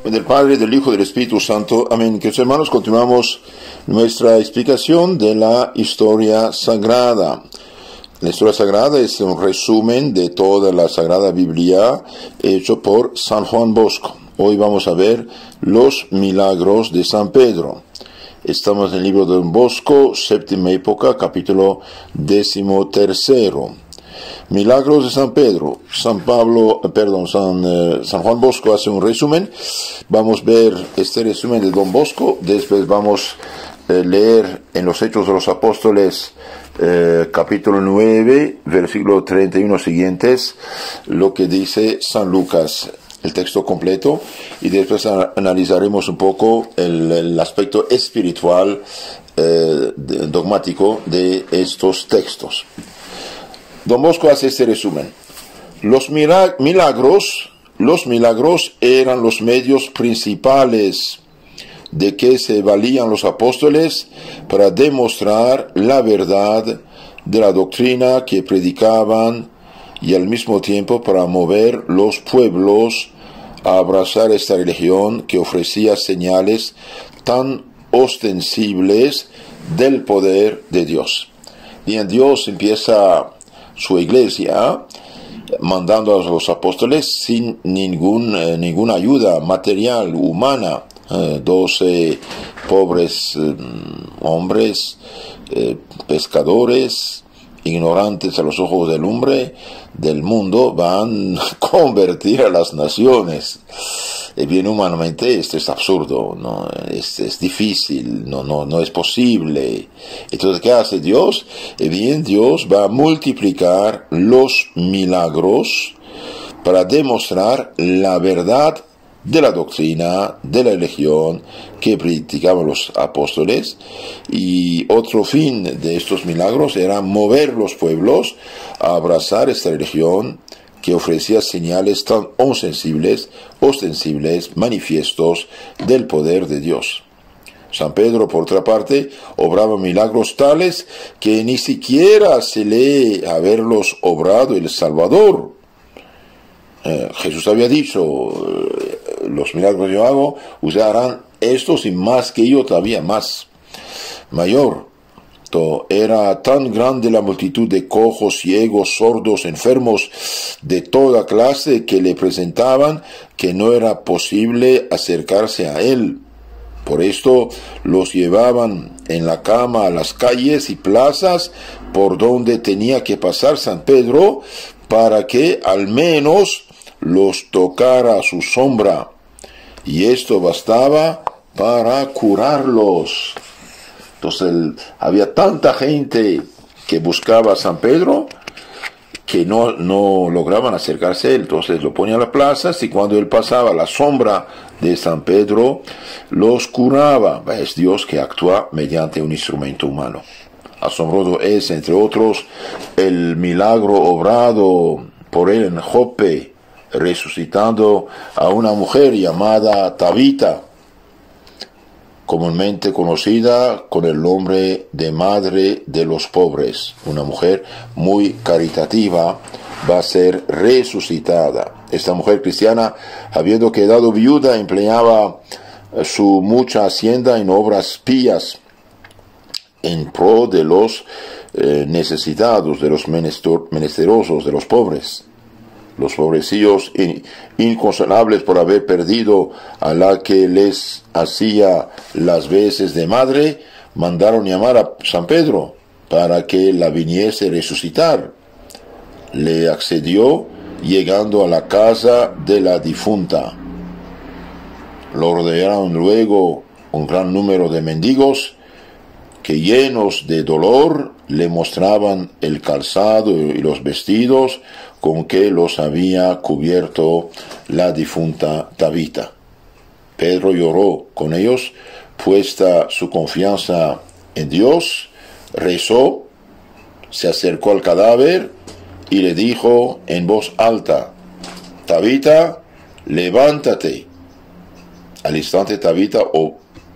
Del Padre, del Hijo, del Espíritu Santo. Amén. Queridos hermanos, continuamos nuestra explicación de la historia sagrada. La historia sagrada es un resumen de toda la Sagrada Biblia hecho por San Juan Bosco. Hoy vamos a ver los milagros de San Pedro. Estamos en el libro de Don Bosco, séptima época, capítulo 13. Milagros de San Pedro. San Juan Bosco hace un resumen. Vamos a ver este resumen de Don Bosco. Después vamos a leer en los Hechos de los Apóstoles, capítulo 9, versículo 31 siguientes, lo que dice San Lucas, el texto completo, y después analizaremos un poco el aspecto espiritual, dogmático de estos textos. Don Bosco hace este resumen. Los milagros eran los medios principales de que se valían los apóstoles para demostrar la verdad de la doctrina que predicaban y al mismo tiempo para mover los pueblos a abrazar esta religión que ofrecía señales tan ostensibles del poder de Dios. Bien, Dios empieza su iglesia mandando a los apóstoles sin ninguna ayuda material, humana. 12 pobres hombres, pescadores, ignorantes a los ojos del hombre, del mundo, van a convertir a las naciones. Bien, humanamente esto es absurdo, ¿no? Es difícil, no es posible. Entonces, ¿qué hace Dios? Bien, Dios va a multiplicar los milagros para demostrar la verdad de la doctrina, de la religión que predicaban los apóstoles, y otro fin de estos milagros era mover los pueblos a abrazar esta religión que ofrecía señales tan ostensibles, manifiestos del poder de Dios. San Pedro, por otra parte, obraba milagros tales que ni siquiera se lee haberlos obrado el Salvador. Jesús había dicho, los milagros que yo hago, ustedes harán estos y más que yo, todavía más, mayor. Era tan grande la multitud de cojos, ciegos, sordos, enfermos de toda clase que le presentaban que no era posible acercarse a él. Por esto los llevaban en la cama a las calles y plazas por donde tenía que pasar San Pedro para que al menos los tocara a su sombra, y esto bastaba para curarlos. Entonces había tanta gente que buscaba a San Pedro que no lograban acercarse a él. Entonces lo ponían a las plazas y cuando él pasaba a la sombra de San Pedro los curaba. Es Dios que actúa mediante un instrumento humano. Asombroso es, entre otros, el milagro obrado por él en Jope, resucitando a una mujer llamada Tabita, comúnmente conocida con el nombre de Madre de los Pobres. Una mujer muy caritativa va a ser resucitada. Esta mujer cristiana, habiendo quedado viuda, empleaba su mucha hacienda en obras pías en pro de los necesitados, de los menesterosos, de los pobres. Los pobrecillos, inconsolables por haber perdido a la que les hacía las veces de madre, mandaron llamar a San Pedro para que la viniese a resucitar. Le accedió llegando a la casa de la difunta. Lo rodearon luego un gran número de mendigos que, llenos de dolor, le mostraban el calzado y los vestidos con que los había cubierto la difunta Tabita. Pedro lloró con ellos, puesta su confianza en Dios, rezó, se acercó al cadáver y le dijo en voz alta: Tabita, levántate. Al instante Tabita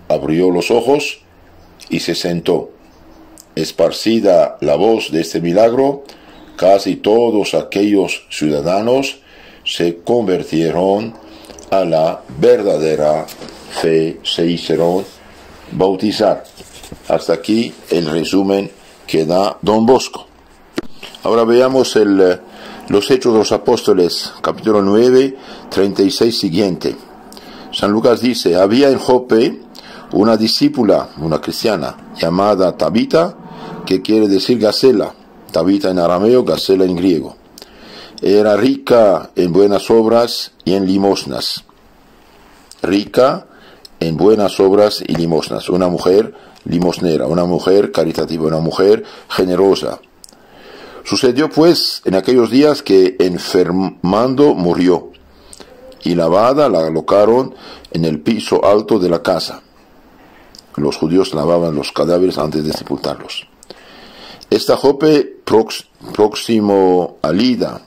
abrió los ojos y se sentó. Esparcida la voz de este milagro, casi todos aquellos ciudadanos se convirtieron a la verdadera fe se hicieron bautizar. Hasta aquí el resumen que da Don Bosco. Ahora veamos los Hechos de los Apóstoles, capítulo 9, 36 siguiente. San Lucas dice: había en Jope una discípula, una cristiana, llamada Tabita, que quiere decir Gacela. Tabita en arameo, Gacela en griego. Era rica en buenas obras y en limosnas. Rica en buenas obras y limosnas. Una mujer limosnera, una mujer caritativa, una mujer generosa. Sucedió pues en aquellos días que enfermando murió, y lavada la colocaron en el piso alto de la casa. Los judíos lavaban los cadáveres antes de sepultarlos. Esta Jope próximo a Lida.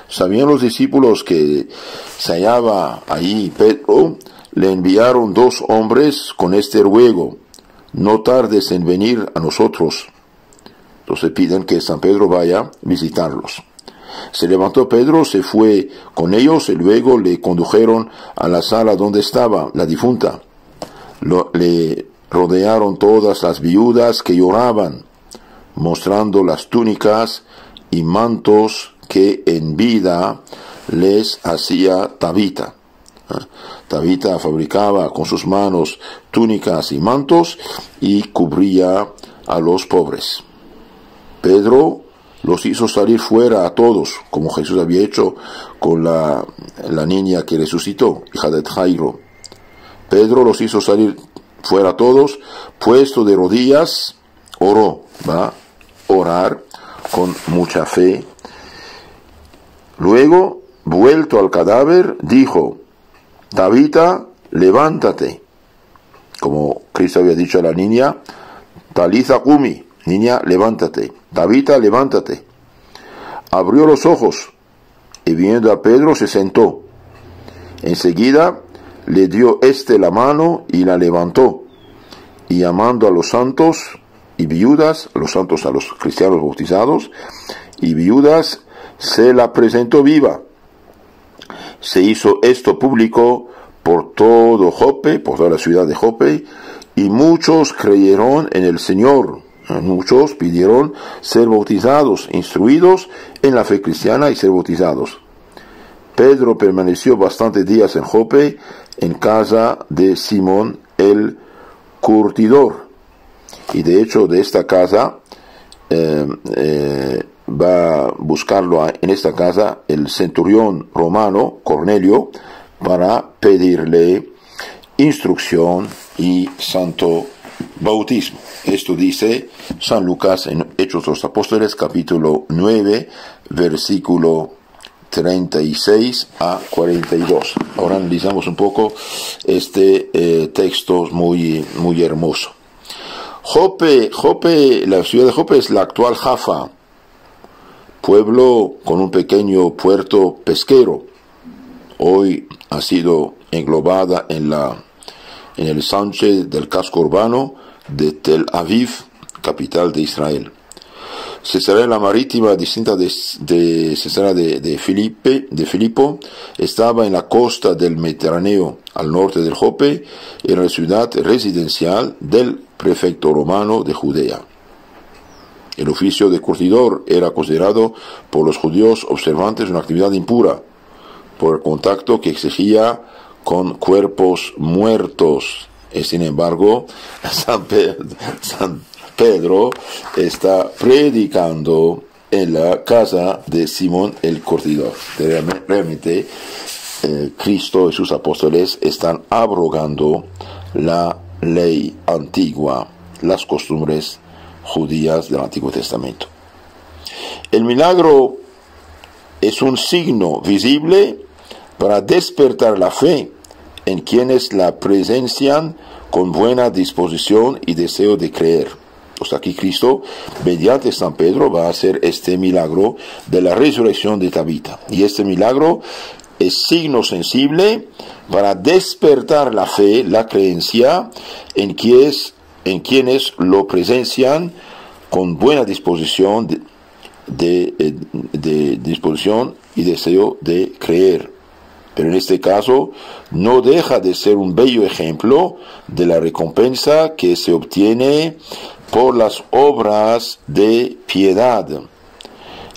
Sabían los discípulos que se hallaba allí Pedro, le enviaron 2 hombres con este ruego: no tardes en venir a nosotros. Entonces piden que San Pedro vaya a visitarlos. Se levantó Pedro, se fue con ellos y luego le condujeron a la sala donde estaba la difunta. Le rodearon todas las viudas que lloraban, mostrando las túnicas y mantos que en vida les hacía Tabita. Tabita fabricaba con sus manos túnicas y mantos y cubría a los pobres. Pedro los hizo salir fuera a todos, como Jesús había hecho con la niña que resucitó, hija de Jairo. Pedro los hizo salir fuera a todos, puesto de rodillas, oró, va a orar con mucha fe. Luego, vuelto al cadáver, dijo: Tabita, levántate. Como Cristo había dicho a la niña: Talitha cumi, niña, levántate. Tabita, levántate. Abrió los ojos y viendo a Pedro se sentó. Enseguida le dio la mano y la levantó. Y llamando a los santos y viudas, a los cristianos bautizados y viudas, se la presentó viva. Se hizo esto público por todo Jope, por toda la ciudad de Jope, y muchos creyeron en el Señor. Muchos pidieron ser bautizados, instruidos en la fe cristiana y ser bautizados. Pedro permaneció bastantes días en Jope, en casa de Simón el curtidor. Y de hecho de esta casa va a buscarlo en esta casa el centurión romano Cornelio para pedirle instrucción y santo bautismo. Esto dice San Lucas en Hechos de los Apóstoles, capítulo 9, versículo 36 a 42. Ahora analizamos un poco este texto muy hermoso. Jope, la ciudad de Jope es la actual Jaffa, pueblo con un pequeño puerto pesquero. Hoy ha sido englobada en el ensanche del casco urbano de Tel Aviv, capital de Israel. Cesarea la marítima, distinta de Cesarea de Filipo, estaba en la costa del Mediterráneo, al norte del Jope, en la ciudad residencial del prefecto romano de Judea. El oficio de curtidor era considerado por los judíos observantes una actividad impura, por el contacto que exigía con cuerpos muertos. Sin embargo, San Pedro está predicando en la casa de Simón el curtidor. Realmente Cristo y sus apóstoles están abrogando la ley antigua, las costumbres judías del Antiguo Testamento. El milagro es un signo visible para despertar la fe en quienes la presencian con buena disposición y deseo de creer. Pues aquí Cristo, mediante San Pedro, va a hacer este milagro de la resurrección de Tabita. Y este milagro es signo sensible para despertar la fe, la creencia en quienes lo presencian con buena disposición de disposición y deseo de creer. Pero en este caso no deja de ser un bello ejemplo de la recompensa que se obtiene por las obras de piedad.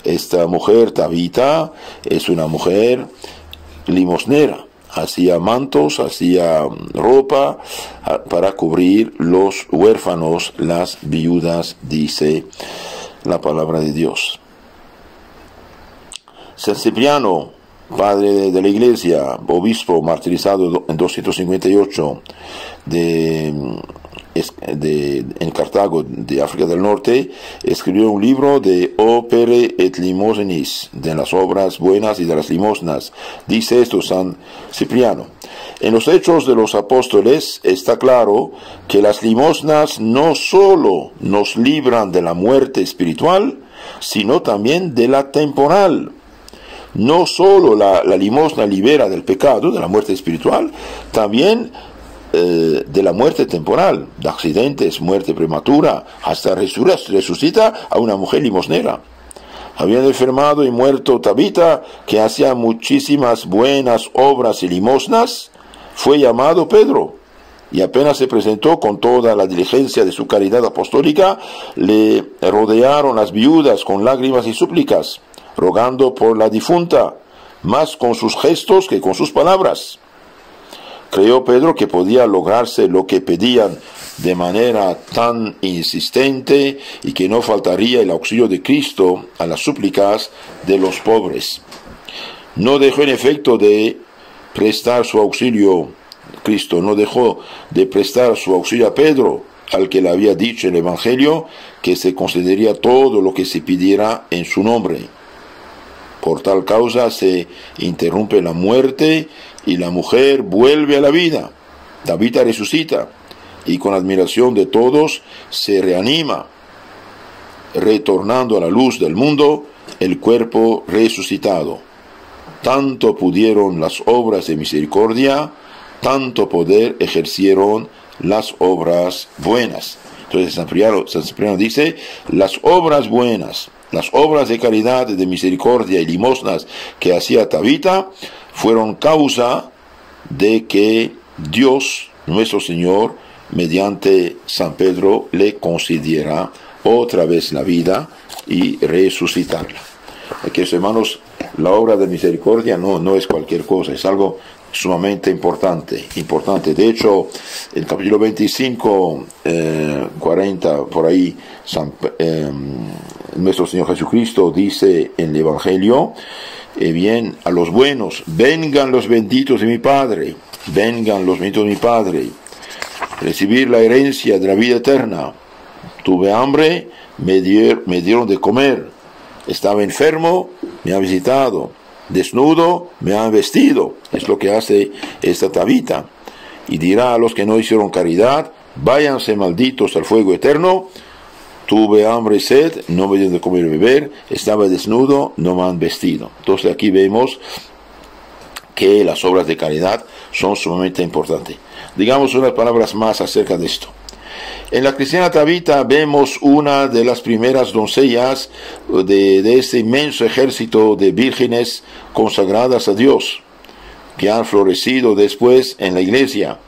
Esta mujer, Tabita, es una mujer limosnera. Hacía mantos, hacía ropa para cubrir los huérfanos, las viudas, dice la palabra de Dios. San Cipriano, padre de la iglesia, obispo martirizado en 258 en Cartago, de África del Norte, escribió un libro de Opere et Limosenis, de las obras buenas y de las limosnas. Dice esto San Cipriano: en los Hechos de los Apóstoles está claro que las limosnas no sólo nos libran de la muerte espiritual, sino también de la temporal. No sólo la limosna libera del pecado, de la muerte espiritual, también de la muerte temporal, de accidentes, muerte prematura, hasta resucita a una mujer limosnera. Habían enfermado y muerto Tabita, que hacía muchísimas buenas obras y limosnas. Fue llamado Pedro, y apenas se presentó con toda la diligencia de su caridad apostólica, le rodearon las viudas con lágrimas y súplicas, rogando por la difunta, más con sus gestos que con sus palabras. Creyó Pedro que podía lograrse lo que pedían de manera tan insistente y que no faltaría el auxilio de Cristo a las súplicas de los pobres. No dejó en efecto de prestar su auxilio, Cristo no dejó de prestar su auxilio a Pedro, al que le había dicho el Evangelio que se concedería todo lo que se pidiera en su nombre. Por tal causa se interrumpe la muerte y la mujer vuelve a la vida. Tabita resucita y con admiración de todos se reanima, retornando a la luz del mundo el cuerpo resucitado. Tanto pudieron las obras de misericordia, tanto poder ejercieron las obras buenas. Entonces San Cipriano dice, las obras buenas, las obras de caridad, de misericordia y limosnas que hacía Tabita fueron causa de que Dios, nuestro Señor, mediante San Pedro, le concediera otra vez la vida y resucitarla. Queridos hermanos, la obra de misericordia no es cualquier cosa, es algo sumamente importante. De hecho, el capítulo 25, 40, por ahí, nuestro Señor Jesucristo dice en el Evangelio, bien, a los buenos, vengan los benditos de mi Padre, recibir la herencia de la vida eterna. Tuve hambre, me dieron de comer, estaba enfermo, me han visitado, desnudo, me han vestido. Es lo que hace esta Tabita. Y dirá a los que no hicieron caridad, váyanse malditos al fuego eterno. Tuve hambre y sed, no me dieron de comer y beber, estaba desnudo, no me han vestido. Entonces aquí vemos que las obras de caridad son sumamente importantes. Digamos unas palabras más acerca de esto. En la cristiana Tabita vemos una de las primeras doncellas de este inmenso ejército de vírgenes consagradas a Dios, que han florecido después en la iglesia,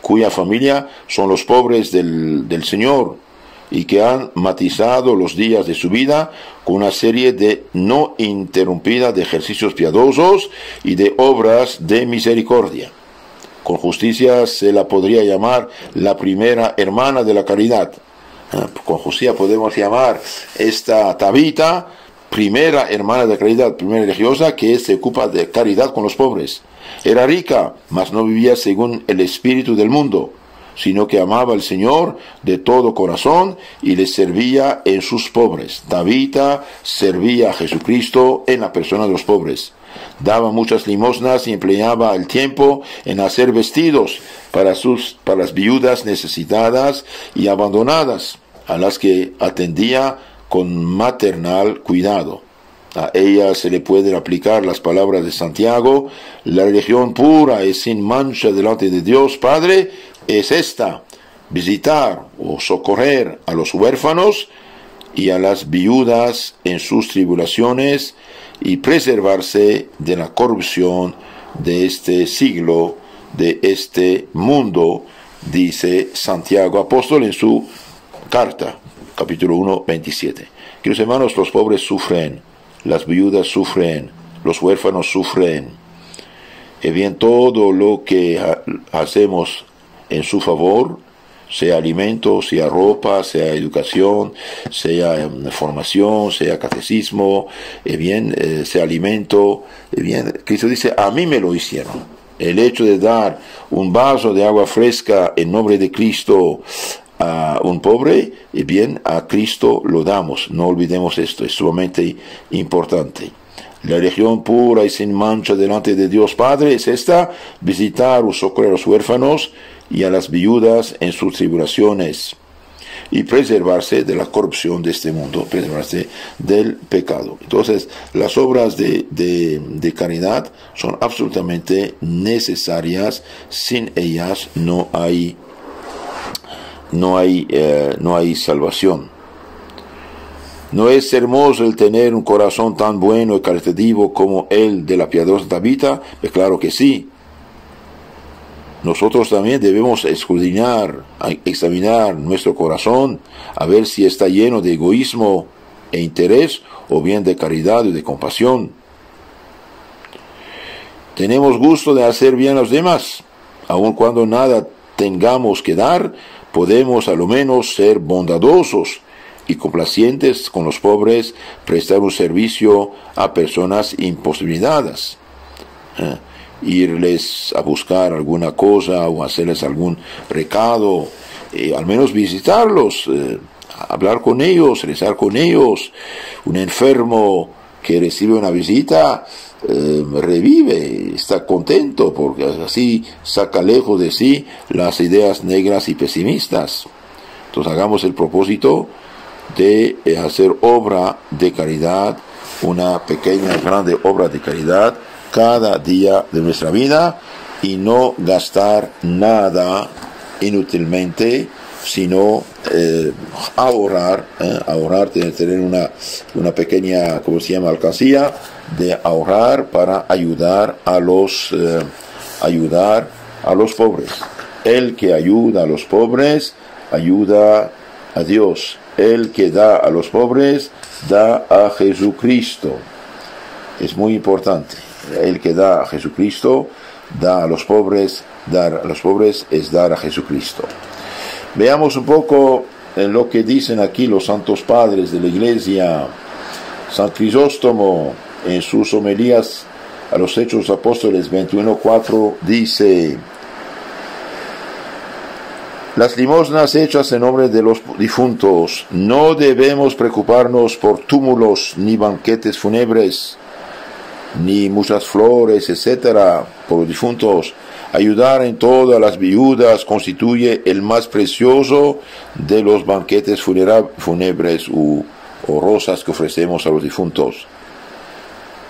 cuya familia son los pobres del Señor, y que han matizado los días de su vida con una serie de no interrumpida de ejercicios piadosos y de obras de misericordia. Con justicia se la podría llamar la primera hermana de la caridad. Con justicia podemos llamar esta Tabita primera hermana de caridad, primera religiosa que se ocupa de caridad con los pobres. Era rica, mas no vivía según el espíritu del mundo, sino que amaba al Señor de todo corazón y le servía en sus pobres. Tabita servía a Jesucristo en la persona de los pobres. Daba muchas limosnas y empleaba el tiempo en hacer vestidos para las viudas necesitadas y abandonadas, a las que atendía con maternal cuidado. A ella se le pueden aplicar las palabras de Santiago: la religión pura y sin mancha delante de Dios Padre es esta: visitar o socorrer a los huérfanos y a las viudas en sus tribulaciones y preservarse de la corrupción de este siglo, de este mundo, dice Santiago apóstol en su carta, capítulo 1, 27. Queridos hermanos, los pobres sufren, las viudas sufren, los huérfanos sufren. Y bien, todo lo que hacemos en su favor, sea alimento, sea ropa, sea educación, sea formación, sea catecismo, sea alimento, Cristo dice, a mí me lo hicieron. El hecho de dar un vaso de agua fresca en nombre de Cristo a un pobre, a Cristo lo damos. No olvidemos esto, es sumamente importante. La religión pura y sin mancha delante de Dios Padre es esta: visitar o socorrer a los huérfanos y a las viudas en sus tribulaciones, y preservarse de la corrupción de este mundo, preservarse del pecado. Entonces, las obras de caridad son absolutamente necesarias. Sin ellas no hay salvación. ¿No es hermoso el tener un corazón tan bueno y caritativo como el de la piadosa Tabita? Pues claro que sí. Nosotros también debemos escudriñar, examinar nuestro corazón, a ver si está lleno de egoísmo e interés, o bien de caridad y de compasión. Tenemos gusto de hacer bien a los demás. Aun cuando nada tengamos que dar, podemos a lo menos ser bondadosos y complacientes con los pobres, prestar un servicio a personas imposibilitadas. Irles a buscar alguna cosa o hacerles algún recado, al menos visitarlos, hablar con ellos, rezar con ellos. Un enfermo que recibe una visita revive, está contento, porque así saca lejos de sí las ideas negras y pesimistas. Entonces hagamos el propósito de hacer obra de caridad, una pequeña, grande obra de caridad cada día de nuestra vida, y no gastar nada inútilmente, sino ahorrar, tener una pequeña, ¿cómo se llama?, alcancía de ahorrar para ayudar a los pobres. El que ayuda a los pobres, ayuda a Dios. El que da a los pobres, da a Jesucristo. Es muy importante. El que da a Jesucristo, da a los pobres. Dar a los pobres es dar a Jesucristo. Veamos un poco en lo que dicen aquí los santos padres de la Iglesia. San Crisóstomo, en sus homilías a los Hechos de los Apóstoles 21:4, dice: las limosnas hechas en nombre de los difuntos. No debemos preocuparnos por túmulos, ni banquetes fúnebres, ni muchas flores, etcétera, por los difuntos. Ayudar en todo a las viudas constituye el más precioso de los banquetes fúnebres o rosas que ofrecemos a los difuntos.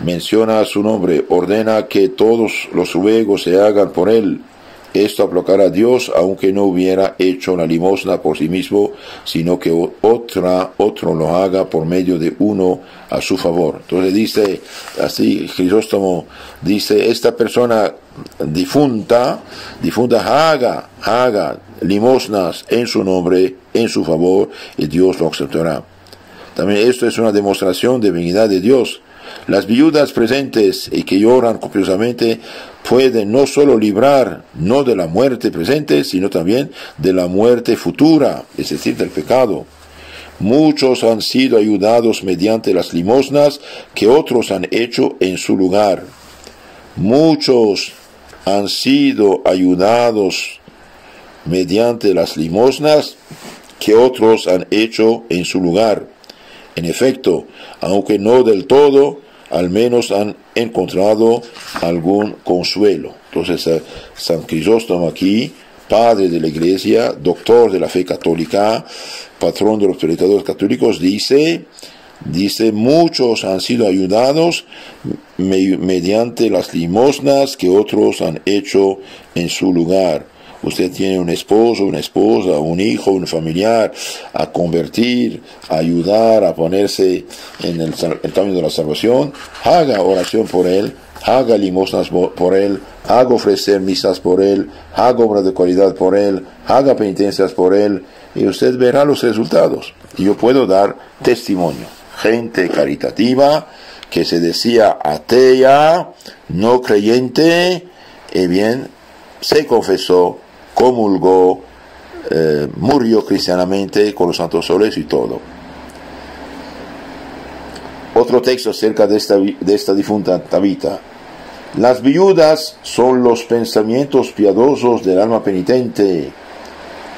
Menciona su nombre, ordena que todos los ruegos se hagan por él. Esto aplacará a Dios, aunque no hubiera hecho la limosna por sí mismo, sino que otro lo haga por medio de uno a su favor. Entonces dice, así Crisóstomo dice, esta persona difunta haga limosnas en su nombre, en su favor, y Dios lo aceptará. También esto es una demostración de benignidad de Dios. Las viudas presentes y que lloran copiosamente pueden no solo librar no de la muerte presente, sino también de la muerte futura, es decir, del pecado. Muchos han sido ayudados mediante las limosnas que otros han hecho en su lugar. Muchos han sido ayudados mediante las limosnas que otros han hecho en su lugar. En efecto, aunque no del todo, al menos han encontrado algún consuelo. Entonces, San Crisóstomo aquí, padre de la Iglesia, doctor de la fe católica, patrón de los predicadores católicos, dice, muchos han sido ayudados mediante las limosnas que otros han hecho en su lugar. Usted tiene un esposo, una esposa, un hijo, un familiar a convertir, a ayudar, a ponerse en el camino de la salvación. Haga oración por él, haga limosnas por él, haga ofrecer misas por él, haga obras de caridad por él, haga penitencias por él, y usted verá los resultados. Y yo puedo dar testimonio. Gente caritativa que se decía atea, no creyente, y bien, se confesó, comulgó, murió cristianamente con los santos soles y todo. Otro texto acerca de esta difunta Tabita. Las viudas son los pensamientos piadosos del alma penitente,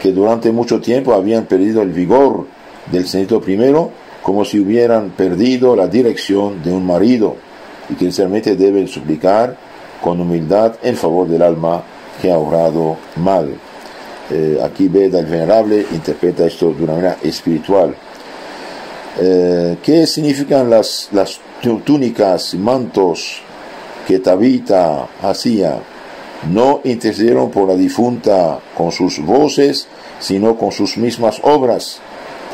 que durante mucho tiempo habían perdido el vigor del sentido primero, como si hubieran perdido la dirección de un marido, y que sinceramente deben suplicar con humildad en favor del alma que ha obrado mal. Aquí Beda el Venerable interpreta esto de una manera espiritual. ¿Qué significan las túnicas y mantos que Tabita hacía? No intercedieron por la difunta con sus voces, sino con sus mismas obras,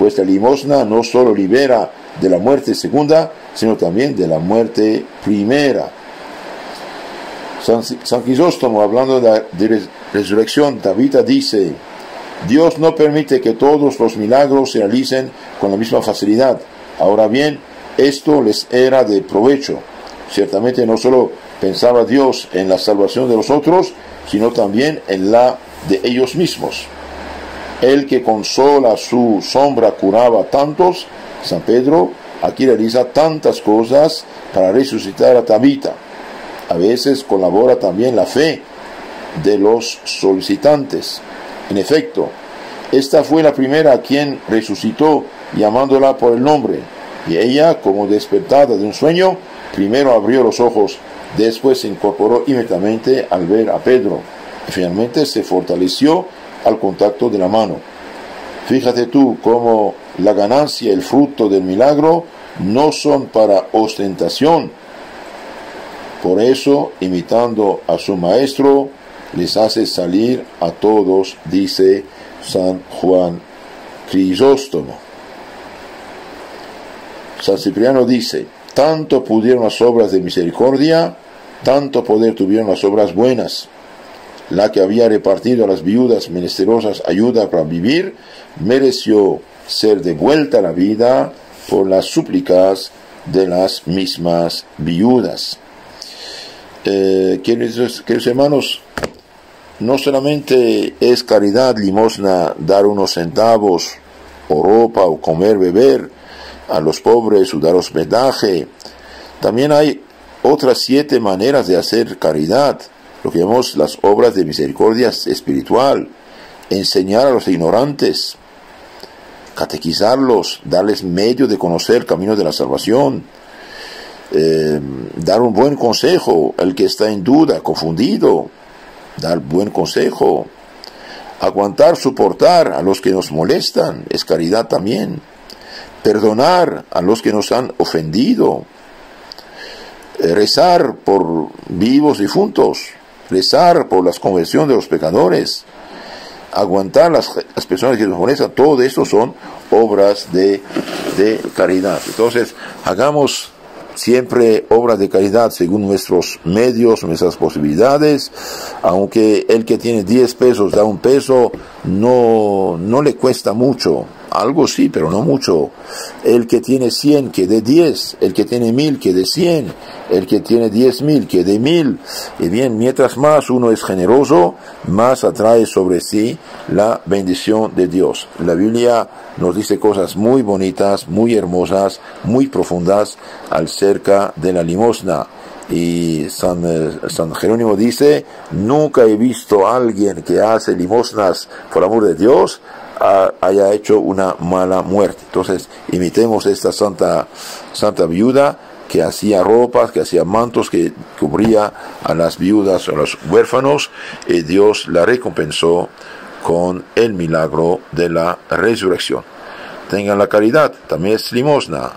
pues la limosna no solo libera de la muerte segunda, sino también de la muerte primera. San Crisóstomo, hablando de la resurrección, Tabita dice: Dios no permite que todos los milagros se realicen con la misma facilidad. Ahora bien, esto les era de provecho. Ciertamente no solo pensaba Dios en la salvación de los otros, sino también en la de ellos mismos. El que con sola su sombra curaba a tantos, San Pedro aquí realiza tantas cosas para resucitar a Tabita. A veces colabora también la fe de los solicitantes. En efecto, esta fue la primera a quien resucitó llamándola por el nombre, y ella, como despertada de un sueño, primero abrió los ojos, después se incorporó inmediatamente al ver a Pedro, y finalmente se fortaleció al contacto de la mano. Fíjate tú cómo la ganancia y el fruto del milagro no son para ostentación. Por eso, imitando a su maestro, les hace salir a todos, dice San Juan Crisóstomo. San Cipriano dice: tanto pudieron las obras de misericordia, tanto poder tuvieron las obras buenas. La que había repartido a las viudas menesterosas ayuda para vivir, mereció ser devuelta a la vida por las súplicas de las mismas viudas. Queridos hermanos, no solamente es caridad, limosna, dar unos centavos, o ropa, o comer, beber a los pobres, o dar hospedaje. También hay otras 7 maneras de hacer caridad, lo que llamamos las obras de misericordia espiritual: enseñar a los ignorantes, catequizarlos, darles medio de conocer el camino de la salvación, dar un buen consejo al que está en duda, confundido, dar buen consejo, aguantar, soportar a los que nos molestan, es caridad también, perdonar a los que nos han ofendido, rezar por vivos difuntos, rezar por las conversiones de los pecadores, aguantar las personas que nos molestan. Todo esto son obras de caridad. Entonces, hagamos siempre obras de caridad según nuestros medios, nuestras posibilidades. Aunque el que tiene 10 pesos da 1 peso, no le cuesta mucho. Algo sí, pero no mucho. El que tiene 100, que dé 10. El que tiene 1000, que dé 100. El que tiene 10.000, que dé 1000. Y bien, mientras más uno es generoso, más atrae sobre sí la bendición de Dios. La Biblia nos dice cosas muy bonitas, muy hermosas, muy profundas acerca de la limosna. Y San Jerónimo dice: nunca he visto a alguien que hace limosnas por amor de Dios haya hecho una mala muerte. Entonces, imitemos esta santa viuda que hacía ropas, que hacía mantos, que cubría a las viudas, a los huérfanos, y Dios la recompensó con el milagro de la resurrección. Tengan la caridad, también es limosna,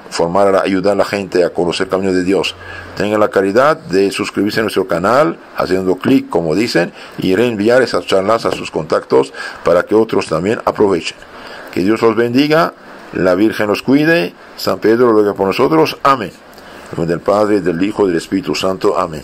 ayudar a la gente a conocer el camino de Dios. Tengan la caridad de suscribirse a nuestro canal, haciendo clic, como dicen, y reenviar esas charlas a sus contactos para que otros también aprovechen. Que Dios los bendiga, la Virgen los cuide, San Pedro ruega por nosotros. Amén. En nombre del Padre, del Hijo y del Espíritu Santo. Amén.